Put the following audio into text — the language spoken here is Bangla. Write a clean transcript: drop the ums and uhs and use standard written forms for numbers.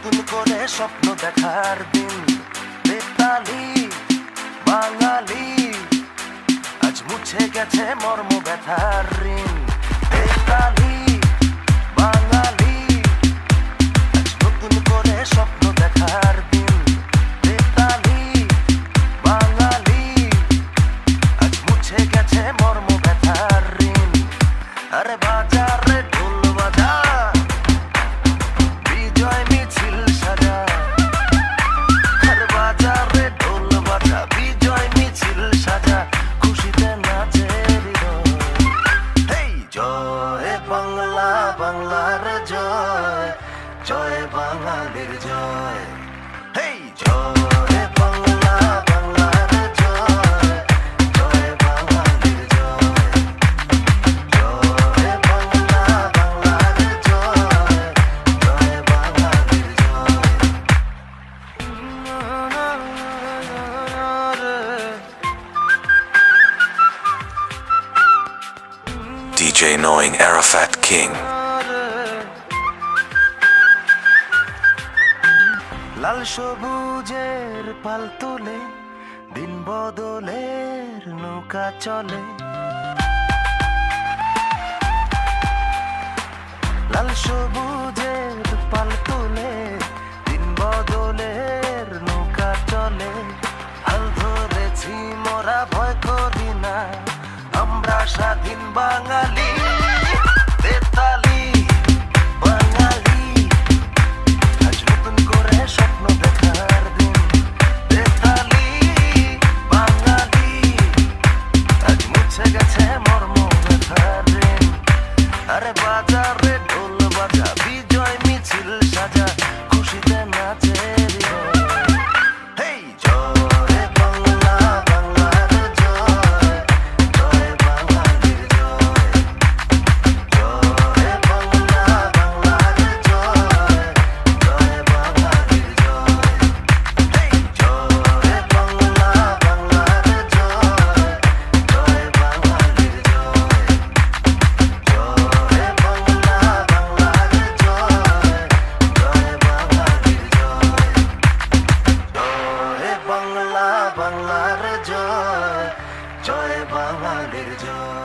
নতুন করে স্বপ্ন দেখার দিন। বেতালি বাঙালি, আজ মুছে গেছে মর্ম ব্যথার ঋণ। বেতালি বাঙালি, আজ নতুন করে স্বপ্ন দেখার দিন। বেতালি বাঙালি, আজ মুছে গেছে মর্ম ব্যথার ঋণ। আরে বাজারে ঢোল বাজা, বিজয় মিছিল সাজা। আরে বাজারে ঢোল বাজা, বিজয় মিছিল সাজা, খুশিতে নাচে হৃদয়। হেই জয় বাংলা, বাংলার জয়, জয় বাঙালির জয়। হেই জয় বাংলা, বাংলার জয়, জয় বাঙালির জয়। জয় বাংলা, বাংলার জয়, জয় বাঙালির জয়। DJ Knowing Arafat King. লাল সবুজের পাল তুলে দিন বদলের নৌকা চলে। লাল সবুজের পাল তুলে দিন বদলের নৌকা চলে। হাল ধরেছি মোরা, ভয় করি না, আমরা স্বাধীন বাঙালি। বেতালি বাঙালি, আজ নতুন করে স্বপ্ন দেখার দিন। বেতালি বাঙালি, আজ মুছে গেছে মর্ম ব্যথার ঋণ। আরে বাজারে ঢোল বাজা, বিজয় মিছিল সাজা, খুশিতে নাচে হৃদয়। হেই জয় বাংলা, বাংলার জয়, জয় বাঙালির জয়। জয় বাংলা, বাংলার জয়, জয় বাঙালির জয়। হেই জয় বাংলা, বাংলার জয়, জয় বাঙালির জয়। জয় বাংলা, বাংলার জয়, জয় বাঙালির জয়। জয় বাংলা, বাংলার জয়, জয় বাঙালির জয়।